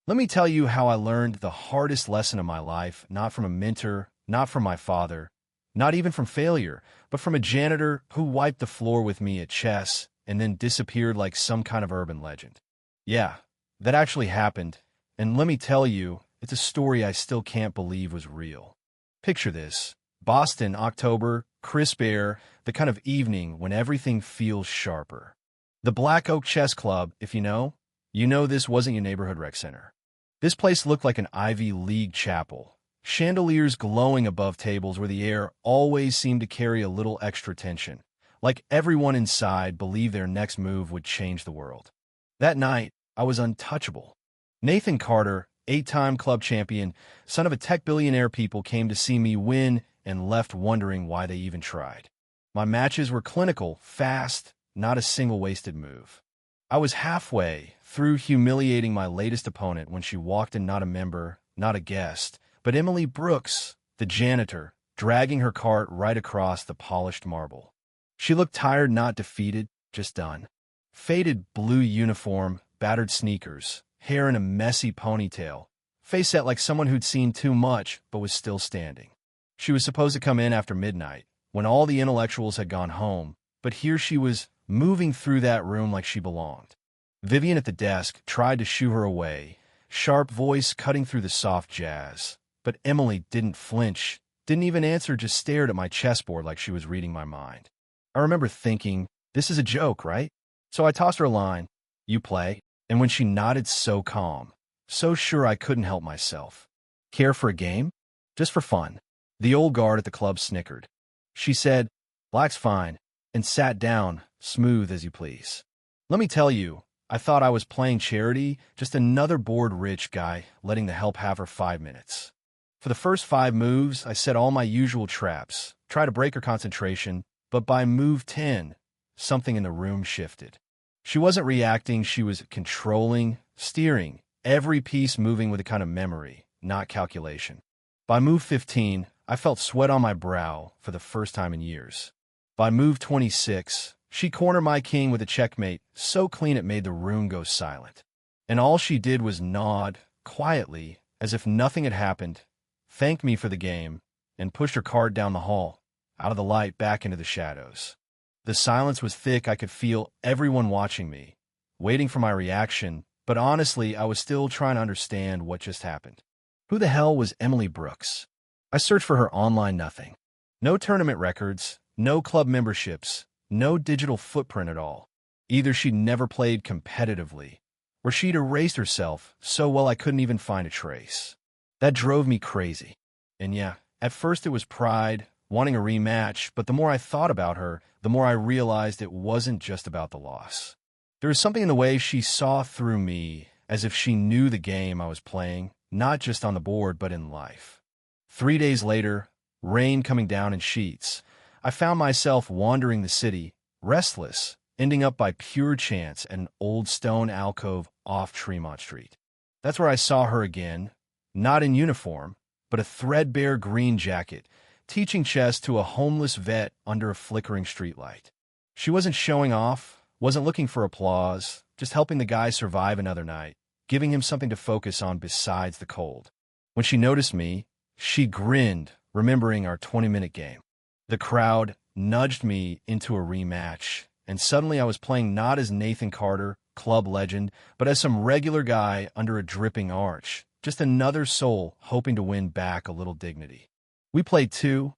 Let me tell you how I learned the hardest lesson of my life, not from a mentor, not from my father, not even from failure, but from a janitor who wiped the floor with me at chess and then disappeared like some kind of urban legend. Yeah, that actually happened, and let me tell you, it's a story I still can't believe was real. Picture this. Boston, October, crisp air, the kind of evening when everything feels sharper. The Black Oak Chess Club, if you know this wasn't your neighborhood rec center. This place looked like an Ivy League chapel. Chandeliers glowing above tables where the air always seemed to carry a little extra tension, like everyone inside believed their next move would change the world. That night, I was untouchable. Nathan Carter, 8-time club champion, son of a tech billionaire people, came to see me win and left wondering why they even tried. My matches were clinical, fast, not a single wasted move. I was halfway through humiliating my latest opponent when she walked in, not a member, not a guest, but Emily Brooks, the janitor, dragging her cart right across the polished marble. She looked tired, not defeated, just done. Faded blue uniform, battered sneakers, hair in a messy ponytail, face set like someone who'd seen too much but was still standing. She was supposed to come in after midnight, when all the intellectuals had gone home, but here she was, moving through that room like she belonged. Vivian at the desk tried to shoo her away, sharp voice cutting through the soft jazz. But Emily didn't flinch, didn't even answer, just stared at my chessboard like she was reading my mind. I remember thinking, this is a joke, right? So I tossed her a line, "You play?" And when she nodded so calm, so sure I couldn't help myself. "Care for a game?" "Just for fun." The old guard at the club snickered. She said, "Black's fine," and sat down, smooth as you please. Let me tell you, I thought I was playing charity, just another bored rich guy letting the help have her 5 minutes. For the first 5 moves, I set all my usual traps, try to break her concentration, but by move 10, something in the room shifted. She wasn't reacting, she was controlling, steering, every piece moving with a kind of memory, not calculation. By move 15, I felt sweat on my brow for the first time in years. By move 26, she cornered my king with a checkmate so clean it made the room go silent. And all she did was nod, quietly, as if nothing had happened, thanked me for the game, and pushed her card down the hall, out of the light back into the shadows. The silence was thick. I could feel everyone watching me, waiting for my reaction, but honestly, I was still trying to understand what just happened. Who the hell was Emily Brooks? I searched for her online, nothing. No tournament records, no club memberships, no digital footprint at all. Either she'd never played competitively, or she'd erased herself so well I couldn't even find a trace. That drove me crazy. And yeah, at first it was pride, wanting a rematch, but the more I thought about her, the more I realized it wasn't just about the loss. There was something in the way she saw through me, as if she knew the game I was playing, not just on the board, but in life. 3 days later, rain coming down in sheets, I found myself wandering the city, restless, ending up by pure chance at an old stone alcove off Tremont Street. That's where I saw her again, not in uniform, but a threadbare green jacket, teaching chess to a homeless vet under a flickering streetlight. She wasn't showing off, wasn't looking for applause, just helping the guy survive another night, giving him something to focus on besides the cold. When she noticed me, she grinned, remembering our 20-minute game. The crowd nudged me into a rematch, and suddenly I was playing not as Nathan Carter, club legend, but as some regular guy under a dripping arch, just another soul hoping to win back a little dignity. We played 2,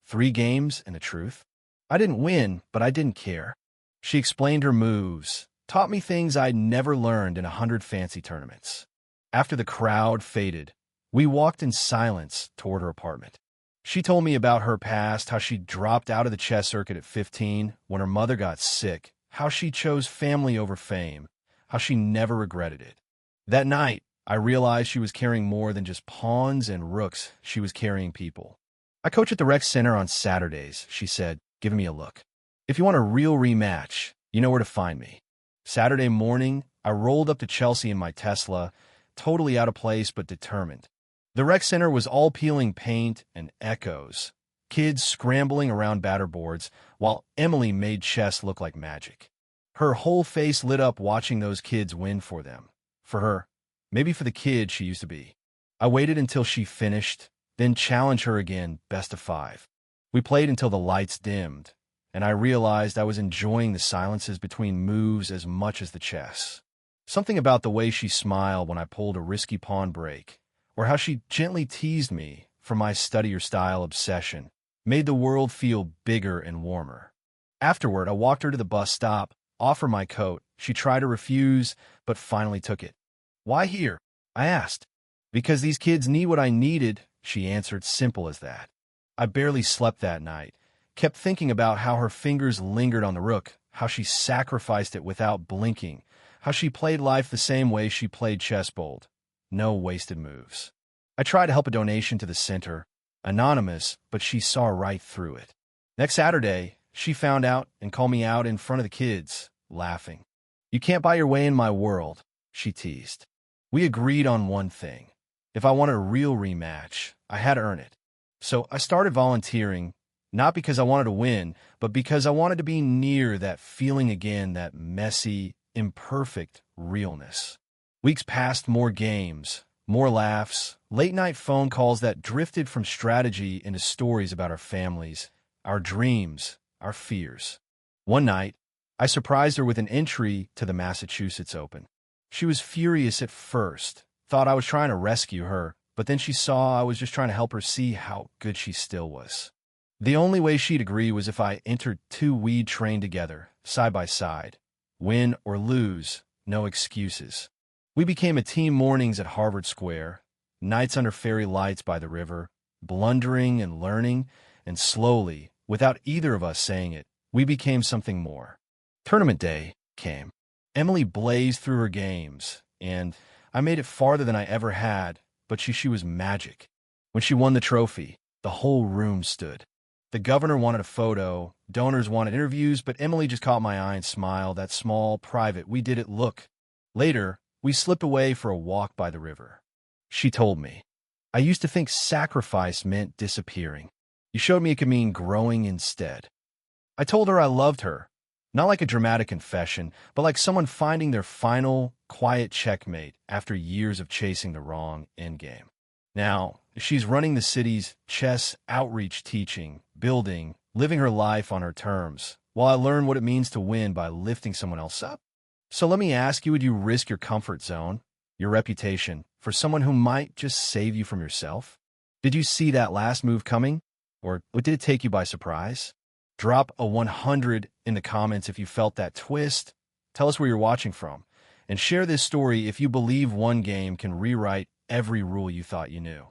3 games, and the truth, I didn't win, but I didn't care. She explained her moves, taught me things I'd never learned in 100 fancy tournaments. After the crowd faded, we walked in silence toward her apartment. She told me about her past, how she dropped out of the chess circuit at 15 when her mother got sick, how she chose family over fame, how she never regretted it. That night, I realized she was carrying more than just pawns and rooks. She was carrying people. "I coach at the rec center on Saturdays," she said, giving me a look. "If you want a real rematch, you know where to find me." Saturday morning, I rolled up to Chelsea in my Tesla, totally out of place but determined. The rec center was all peeling paint and echoes, kids scrambling around batter boards, while Emily made chess look like magic. Her whole face lit up watching those kids win for them, for her, maybe for the kid she used to be. I waited until she finished, then challenged her again, best of 5. We played until the lights dimmed, and I realized I was enjoying the silences between moves as much as the chess. Something about the way she smiled when I pulled a risky pawn break, or how she gently teased me for my study-your-style obsession, made the world feel bigger and warmer. Afterward, I walked her to the bus stop, offered my coat. She tried to refuse, but finally took it. "Why here?" I asked. "Because these kids need what I needed," she answered, simple as that. I barely slept that night, kept thinking about how her fingers lingered on the rook, how she sacrificed it without blinking, how she played life the same way she played chessbold. No wasted moves. I tried to help a donation to the center, anonymous, but she saw right through it. Next Saturday, she found out and called me out in front of the kids, laughing. "You can't buy your way in my world," she teased. We agreed on one thing. If I wanted a real rematch, I had to earn it. So I started volunteering, not because I wanted to win, but because I wanted to be near that feeling again, that messy, imperfect realness. Weeks passed, more games, more laughs, late-night phone calls that drifted from strategy into stories about our families, our dreams, our fears. One night, I surprised her with an entry to the Massachusetts Open. She was furious at first, thought I was trying to rescue her, but then she saw I was just trying to help her see how good she still was. The only way she'd agree was if I entered 2 we'd train together, side by side. Win or lose, no excuses. We became a team mornings at Harvard Square, nights under fairy lights by the river, blundering and learning, and slowly, without either of us saying it, we became something more. Tournament day came. Emily blazed through her games, and I made it farther than I ever had, but she was magic. When she won the trophy, the whole room stood. The governor wanted a photo, donors wanted interviews, but Emily just caught my eye and smiled, that small, private, "We did it, look." Later, we slipped away for a walk by the river. She told me, "I used to think sacrifice meant disappearing. You showed me it could mean growing instead." I told her I loved her, not like a dramatic confession, but like someone finding their final, quiet checkmate after years of chasing the wrong endgame. Now, she's running the city's chess outreach, teaching, building, living her life on her terms, while I learn what it means to win by lifting someone else up. So let me ask you, would you risk your comfort zone, your reputation, for someone who might just save you from yourself? Did you see that last move coming? Or did it take you by surprise? Drop a 100 in the comments if you felt that twist. Tell us where you're watching from. And share this story if you believe one game can rewrite every rule you thought you knew.